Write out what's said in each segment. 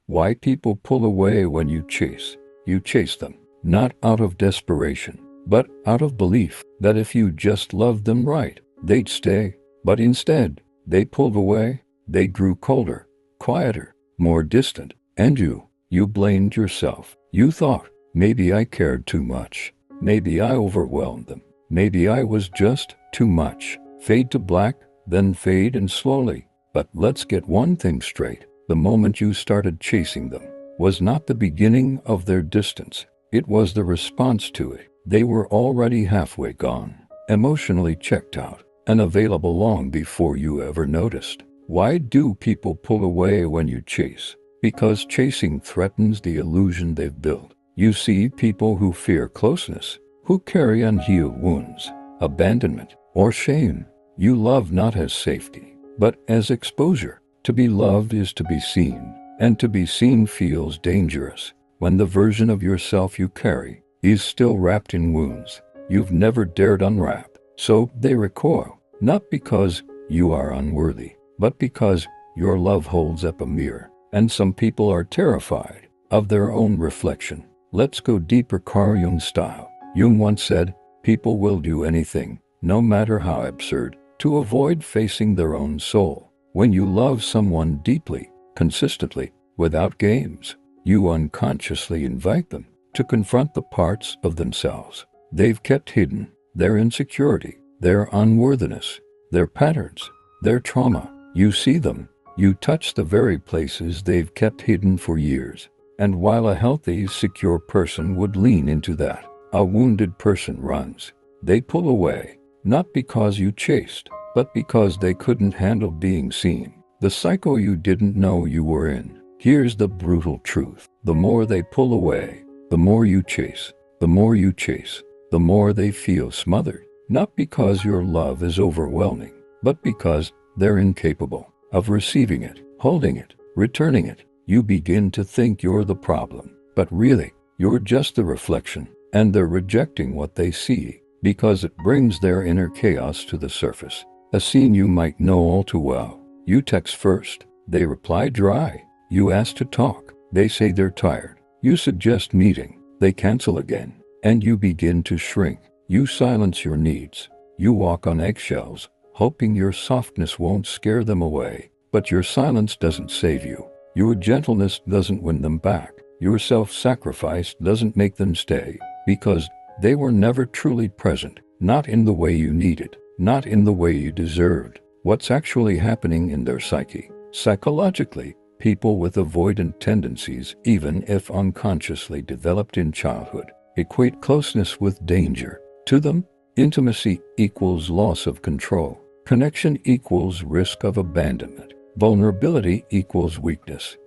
Why people pull away when you chase. You chase them, not out of desperation, but out of belief that if you just loved them right, they'd stay. But instead, they pulled away. They grew colder, quieter, more distant. And you blamed yourself. You thought, maybe I cared too much. Maybe I overwhelmed them. Maybe I was just too much. Fade to black, then fade and slowly. But let's get one thing straight. The moment you started chasing them was not the beginning of their distance. It was the response to it. They were already halfway gone, emotionally checked out, and available long before you ever noticed. Why do people pull away when you chase? Because chasing threatens the illusion they've built. You see people who fear closeness, who carry unhealed wounds, abandonment, or shame. You love not as safety, but as exposure. To be loved is to be seen, and to be seen feels dangerous when the version of yourself you carry is still wrapped in wounds you've never dared unwrap. So they recoil, not because you are unworthy, but because your love holds up a mirror. And some people are terrified of their own reflection. Let's go deeper, Carl Jung style. Jung once said, people will do anything, no matter how absurd, to avoid facing their own soul. When you love someone deeply, consistently, without games, you unconsciously invite them to confront the parts of themselves they've kept hidden, their insecurity, their unworthiness, their patterns, their trauma. You see them, you touch the very places they've kept hidden for years. And while a healthy, secure person would lean into that, a wounded person runs. They pull away, not because you chased, but because they couldn't handle being seen. The cycle you didn't know you were in. Here's the brutal truth. The more they pull away, the more you chase. The more you chase, the more they feel smothered. Not because your love is overwhelming, but because they're incapable of receiving it, holding it, returning it. You begin to think you're the problem, but really, you're just the reflection, and they're rejecting what they see because it brings their inner chaos to the surface. A scene you might know all too well. You text first, they reply dry. You ask to talk, they say they're tired. You suggest meeting, they cancel again, and you begin to shrink. You silence your needs. You walk on eggshells, hoping your softness won't scare them away. But your silence doesn't save you. Your gentleness doesn't win them back. Your self-sacrifice doesn't make them stay, because they were never truly present, not in the way you needed, not in the way you deserved. What's actually happening in their psyche? Psychologically, people with avoidant tendencies, even if unconsciously developed in childhood, equate closeness with danger. To them, intimacy equals loss of control. Connection equals risk of abandonment. Vulnerability equals weakness.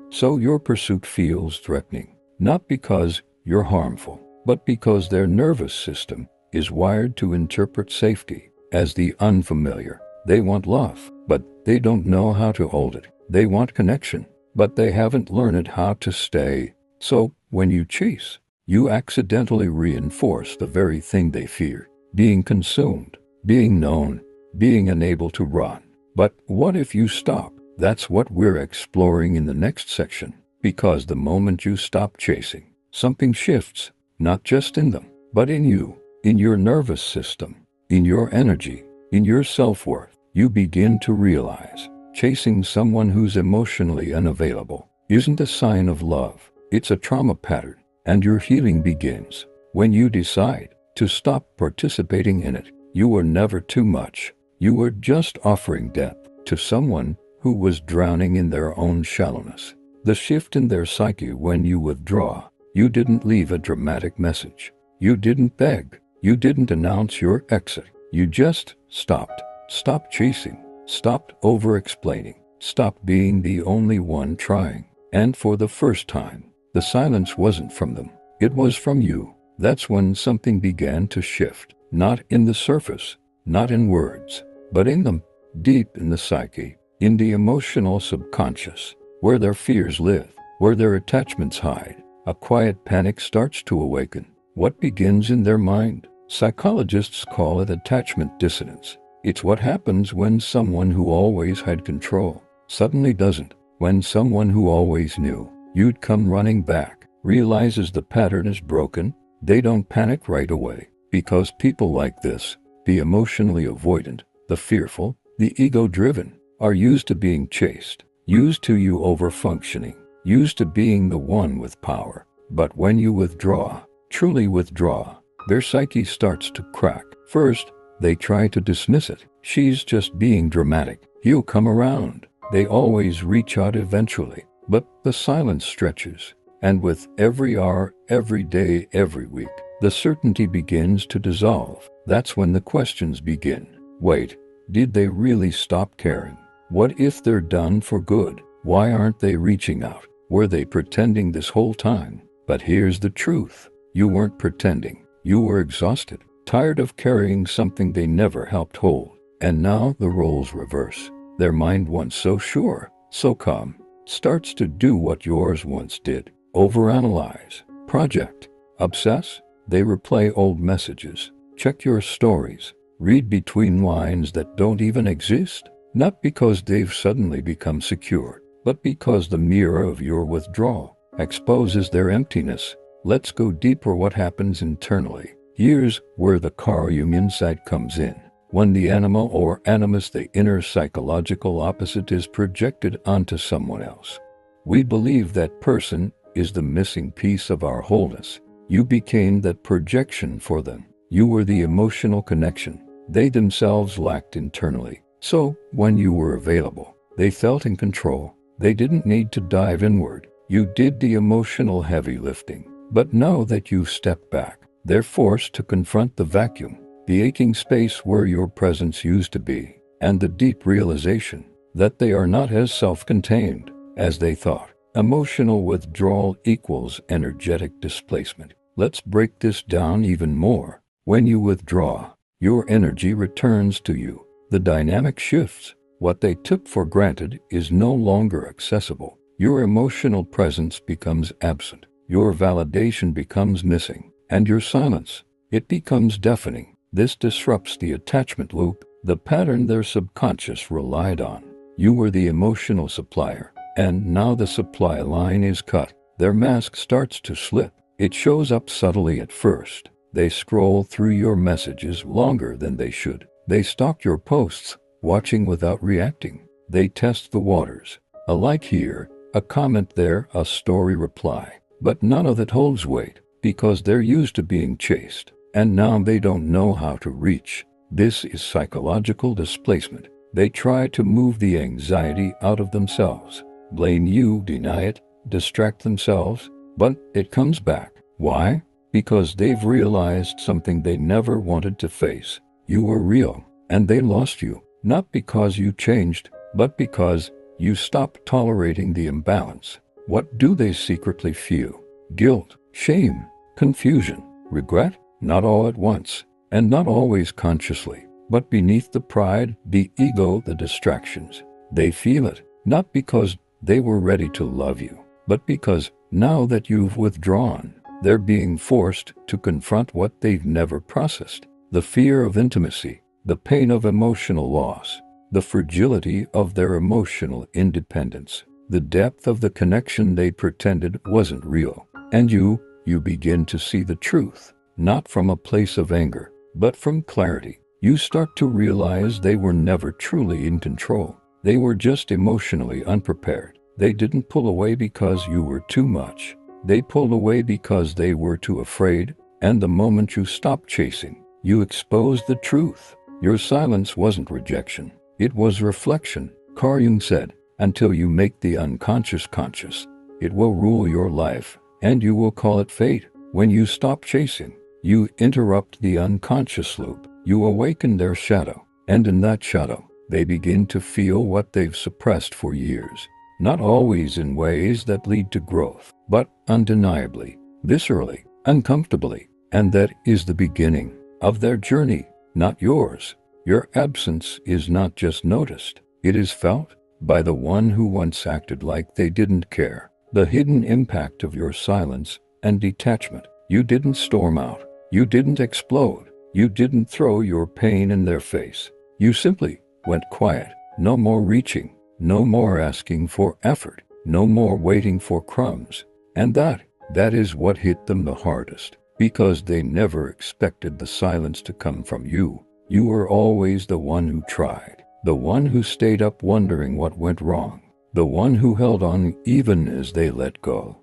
So your pursuit feels threatening, not because you're harmful, but because their nervous system is wired to interpret safety as the unfamiliar. They want love, but they don't know how to hold it. They want connection, but they haven't learned how to stay. So, when you chase, you accidentally reinforce the very thing they fear: being consumed, being known, being unable to run. But what if you stop? That's what we're exploring in the next section. Because the moment you stop chasing, something shifts, not just in them, but in you, in your nervous system, in your energy, in your self-worth. You begin to realize chasing someone who's emotionally unavailable isn't a sign of love. It's a trauma pattern, and your healing begins when you decide to stop participating in it. You were never too much. You were just offering depth to someone who was drowning in their own shallowness. The shift in their psyche when you withdraw. You didn't leave a dramatic message. You didn't beg. You didn't announce your exit. You just stopped. Stopped chasing. Stopped over-explaining. Stopped being the only one trying. And for the first time, the silence wasn't from them. It was from you. That's when something began to shift. Not in the surface, not in words, but in them, deep in the psyche, in the emotional subconscious, where their fears live, where their attachments hide. A quiet panic starts to awaken. What begins in their mind? Psychologists call it attachment dissonance. It's what happens when someone who always had control suddenly doesn't, when someone who always knew you'd come running back. Realizes the pattern is broken. They don't panic right away, because people like this, the emotionally avoidant, the fearful, the ego-driven, are used to being chased, used to you over-functioning, used to being the one with power. But when you withdraw, truly withdraw, their psyche starts to crack. First, they try to dismiss it. She's just being dramatic. He'll come around. They always reach out eventually. But the silence stretches. And with every hour, every day, every week, the certainty begins to dissolve. That's when the questions begin. Wait, did they really stop caring? What if they're done for good? Why aren't they reaching out? Were they pretending this whole time? But here's the truth. You weren't pretending. You were exhausted, tired of carrying something they never helped hold. And now the roles reverse. Their mind, once so sure, so calm, starts to do what yours once did. Overanalyze, project, obsess. They replay old messages, check your stories, read between lines that don't even exist. Not because they've suddenly become secure, but because the mirror of your withdrawal exposes their emptiness. Let's go deeper. What happens internally? Here's where the Carl Jung insight comes in. When the animal or animus, the inner psychological opposite, is projected onto someone else, we believe that person is the missing piece of our wholeness. You became that projection for them. You were the emotional connection they themselves lacked internally. So, when you were available, they felt in control. They didn't need to dive inward. You did the emotional heavy lifting. But now that you've stepped back, they're forced to confront the vacuum, the aching space where your presence used to be, and the deep realization that they are not as self-contained as they thought. Emotional withdrawal equals energetic displacement. Let's break this down even more. When you withdraw, your energy returns to you. The dynamic shifts. What they took for granted is no longer accessible. Your emotional presence becomes absent. Your validation becomes missing. And your silence, it becomes deafening. This disrupts the attachment loop, the pattern their subconscious relied on. You were the emotional supplier, and now the supply line is cut. Their mask starts to slip. It shows up subtly at first. They scroll through your messages longer than they should. They stalk your posts, watching without reacting. They test the waters. A like here, a comment there, a story reply. But none of it holds weight, because they're used to being chased, and now they don't know how to reach. This is psychological displacement. They try to move the anxiety out of themselves, blame you, deny it, distract themselves, but it comes back. Why? Because they've realized something they never wanted to face. You were real, and they lost you, not because you changed, but because you stopped tolerating the imbalance. What do they secretly feel? Guilt, shame, confusion, regret? Not all at once, and not always consciously, but beneath the pride, the ego, the distractions. They feel it, not because they were ready to love you, but because now that you've withdrawn, they're being forced to confront what they've never processed. The fear of intimacy, the pain of emotional loss, the fragility of their emotional independence, the depth of the connection they pretended wasn't real. And you begin to see the truth, not from a place of anger, but from clarity. You start to realize they were never truly in control. They were just emotionally unprepared. They didn't pull away because you were too much. They pulled away because they were too afraid. And the moment you stopped chasing, you exposed the truth. Your silence wasn't rejection. It was reflection. Carl Jung said, until you make the unconscious conscious, it will rule your life, and you will call it fate. When you stop chasing, you interrupt the unconscious loop. You awaken their shadow, and in that shadow, they begin to feel what they've suppressed for years. Not always in ways that lead to growth, but undeniably, viscerally, uncomfortably. And that is the beginning of their journey, not yours. Your absence is not just noticed, it is felt by the one who once acted like they didn't care. The hidden impact of your silence and detachment. You didn't storm out. You didn't explode. You didn't throw your pain in their face. You simply went quiet. No more reaching. No more asking for effort. no more waiting for crumbs. And that is what hit them the hardest, because they never expected the silence to come from you. You were always the one who tried, the one who stayed up wondering what went wrong, the one who held on even as they let go.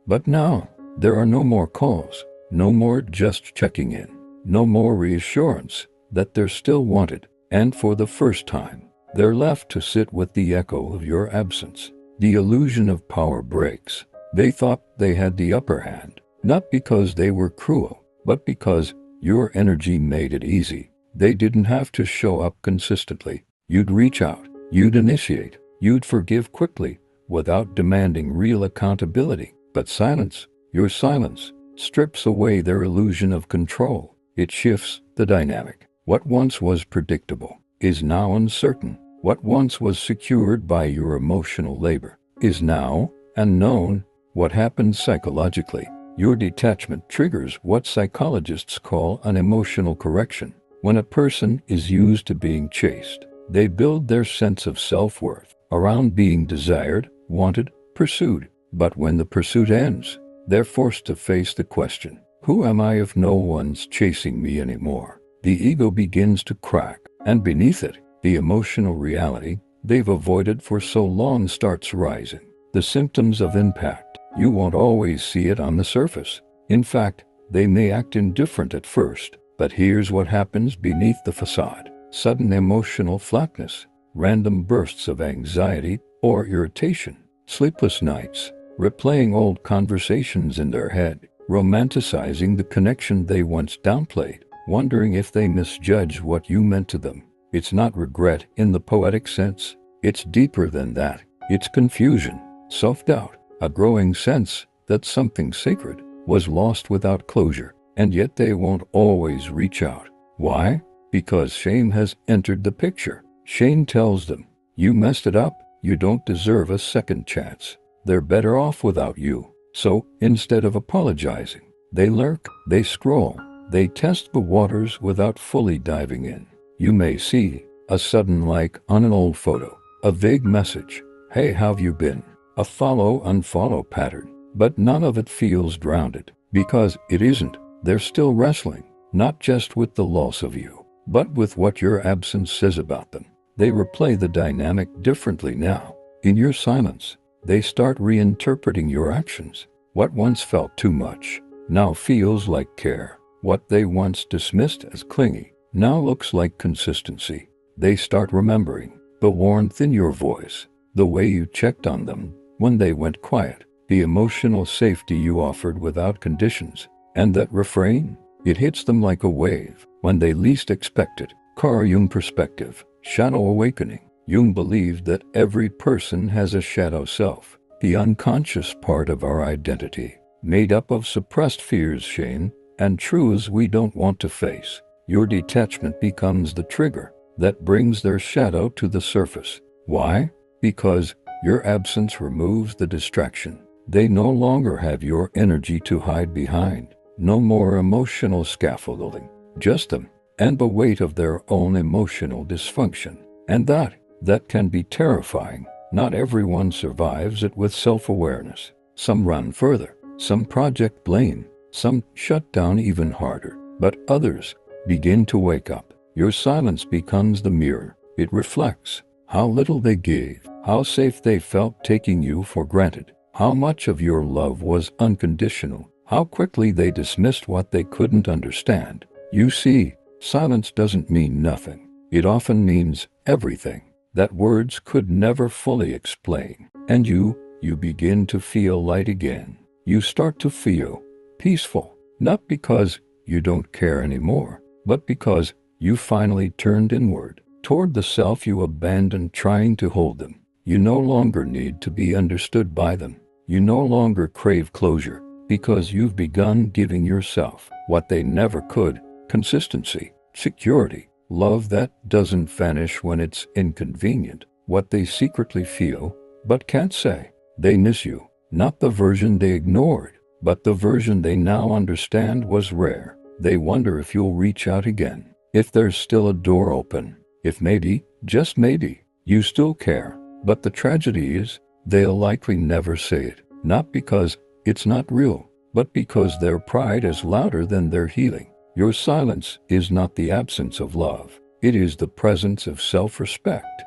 But now, there are no more calls, no more just checking in, no more reassurance that they're still wanted, and for the first time, they're left to sit with the echo of your absence. The illusion of power breaks. They thought they had the upper hand, not because they were cruel, but because your energy made it easy. They didn't have to show up consistently. You'd reach out, you'd initiate, you'd forgive quickly, without demanding real accountability. But silence, your silence, strips away their illusion of control. It shifts the dynamic. What once was predictable is now uncertain. What once was secured by your emotional labor is now unknown. What happens psychologically? Your detachment triggers what psychologists call an emotional correction. When a person is used to being chased, they build their sense of self-worth around being desired, wanted, pursued. But when the pursuit ends, they're forced to face the question, who am I if no one's chasing me anymore? The ego begins to crack, and beneath it, the emotional reality they've avoided for so long starts rising. The symptoms of impact. You won't always see it on the surface. In fact, they may act indifferent at first, but here's what happens beneath the facade. Sudden emotional flatness, random bursts of anxiety or irritation, sleepless nights, replaying old conversations in their head, romanticizing the connection they once downplayed, wondering if they misjudged what you meant to them. It's not regret in the poetic sense. It's deeper than that. It's confusion, self-doubt, a growing sense that something sacred was lost without closure, and yet they won't always reach out. Why? Because shame has entered the picture. Shame tells them, you messed it up, you don't deserve a second chance. They're better off without you. So, instead of apologizing, they lurk, they scroll, they test the waters without fully diving in. You may see a sudden like on an old photo, a vague message, hey, how've you been? A follow-unfollow pattern, but none of it feels grounded, because it isn't. They're still wrestling, not just with the loss of you, but with what your absence says about them. They replay the dynamic differently now. In your silence, they start reinterpreting your actions. What once felt too much now feels like care. What they once dismissed as clingy now looks like consistency. They start remembering the warmth in your voice, the way you checked on them when they went quiet, the emotional safety you offered without conditions. And that refrain, it hits them like a wave when they least expect it. Carl Jung perspective, shadow awakening. Jung believed that every person has a shadow self, the unconscious part of our identity, made up of suppressed fears, shame, and truths we don't want to face. Your detachment becomes the trigger that brings their shadow to the surface. Why? Because your absence removes the distraction. They no longer have your energy to hide behind. No more emotional scaffolding, just them and the weight of their own emotional dysfunction. And that can be terrifying. Not everyone survives it with self-awareness. Some run further, some project blame, some shut down even harder, but others begin to wake up. Your silence becomes the mirror. It reflects how little they gave, how safe they felt taking you for granted, how much of your love was unconditional, how quickly they dismissed what they couldn't understand. You see, silence doesn't mean nothing. It often means everything that words could never fully explain. And you begin to feel light again. You start to feel peaceful, not because you don't care anymore, but because you finally turned inward, toward the self you abandoned trying to hold them. You no longer need to be understood by them. You no longer crave closure, because you've begun giving yourself what they never could: consistency, security, love that doesn't vanish when it's inconvenient. What they secretly feel, but can't say. They miss you, not the version they ignored, but the version they now understand was rare. They wonder if you'll reach out again, if there's still a door open, if maybe, just maybe, you still care. But the tragedy is, they'll likely never say it, not because it's not real, but because their pride is louder than their healing. Your silence is not the absence of love. It is the presence of self-respect.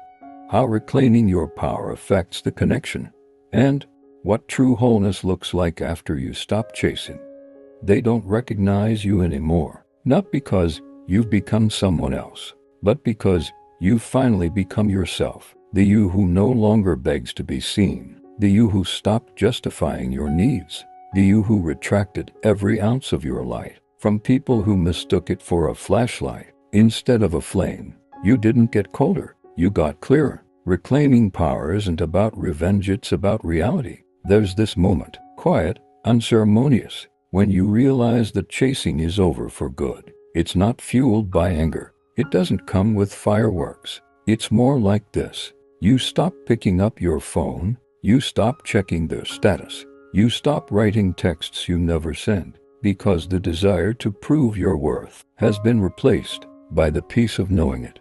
How reclaiming your power affects the connection, and what true wholeness looks like after you stop chasing. They don't recognize you anymore, not because you've become someone else, but because you've finally become yourself, the you who no longer begs to be seen, the you who stopped justifying your needs, the you who retracted every ounce of your light from people who mistook it for a flashlight instead of a flame. You didn't get colder, you got clearer. Reclaiming power isn't about revenge, it's about reality. There's this moment, quiet, unceremonious, when you realize that chasing is over for good. It's not fueled by anger. It doesn't come with fireworks. It's more like this. You stop picking up your phone. You stop checking their status. You stop writing texts you never send, because the desire to prove your worth has been replaced by the peace of knowing it.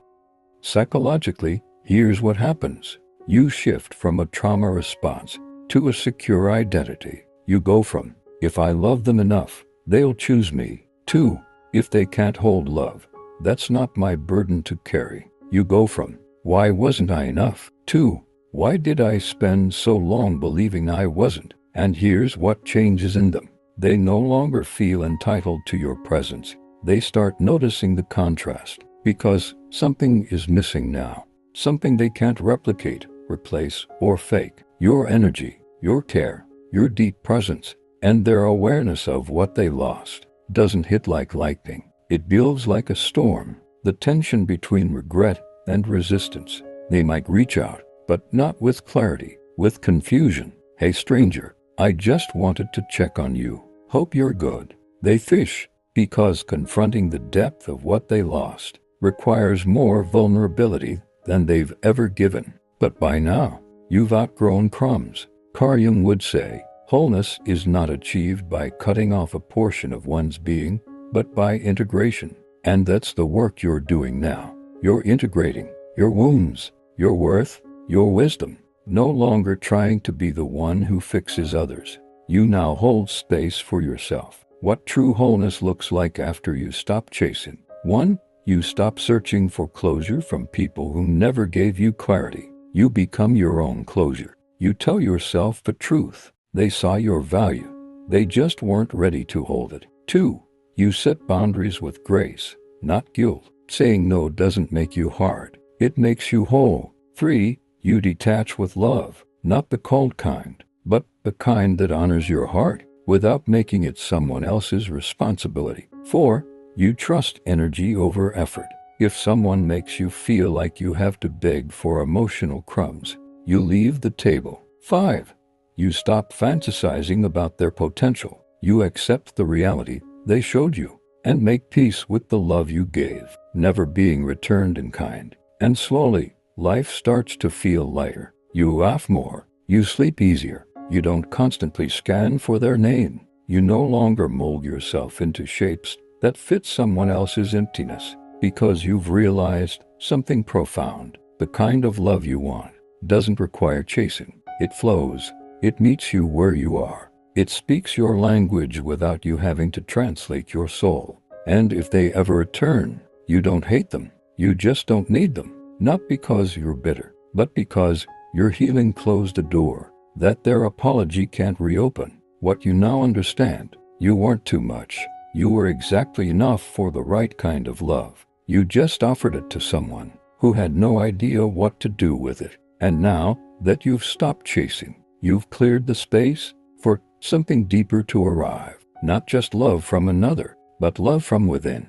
Psychologically, here's what happens. You shift from a trauma response to a secure identity. You go from, if I love them enough, they'll choose me, to, if they can't hold love, that's not my burden to carry. You go from, why wasn't I enough, to, why did I spend so long believing I wasn't? And here's what changes in them. They no longer feel entitled to your presence. They start noticing the contrast, because something is missing now. Something they can't replicate, replace, or fake. Your energy, your care, your deep presence, and their awareness of what they lost doesn't hit like lightning. It builds like a storm. The tension between regret and resistance. They might reach out, but not with clarity, with confusion. Hey stranger, I just wanted to check on you. Hope you're good. They fish, because confronting the depth of what they lost requires more vulnerability than they've ever given. But by now, you've outgrown crumbs. Carl Jung would say, wholeness is not achieved by cutting off a portion of one's being, but by integration. And that's the work you're doing now. You're integrating your wounds, your worth, your wisdom, no longer trying to be the one who fixes others. You now hold space for yourself. What true wholeness looks like after you stop chasing. 1. You stop searching for closure from people who never gave you clarity. You become your own closure. You tell yourself the truth. They saw your value. They just weren't ready to hold it. 2. You set boundaries with grace, not guilt. Saying no doesn't make you hard. It makes you whole. 3. You detach with love, not the cold kind, but the kind that honors your heart without making it someone else's responsibility. 4. You trust energy over effort. If someone makes you feel like you have to beg for emotional crumbs, you leave the table. 5. You stop fantasizing about their potential. You accept the reality they showed you and make peace with the love you gave, never being returned in kind. And slowly, life starts to feel lighter. You laugh more. You sleep easier. You don't constantly scan for their name. You no longer mold yourself into shapes that fit someone else's emptiness, because you've realized something profound. The kind of love you want doesn't require chasing. It flows. It meets you where you are. It speaks your language without you having to translate your soul. And if they ever return, you don't hate them. You just don't need them. Not because you're bitter, but because your healing closed a door that their apology can't reopen. What you now understand, you weren't too much. You were exactly enough for the right kind of love. You just offered it to someone who had no idea what to do with it. And now that you've stopped chasing, you've cleared the space for something deeper to arrive. Not just love from another, but love from within.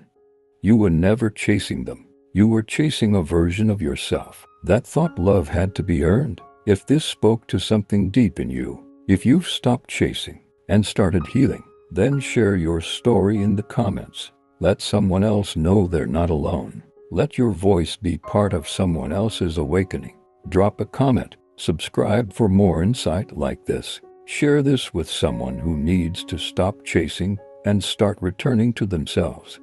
You were never chasing them. You were chasing a version of yourself that thought love had to be earned. If this spoke to something deep in you, if you've stopped chasing and started healing, then share your story in the comments. Let someone else know they're not alone. Let your voice be part of someone else's awakening. Drop a comment. Subscribe for more insight like this. Share this with someone who needs to stop chasing and start returning to themselves.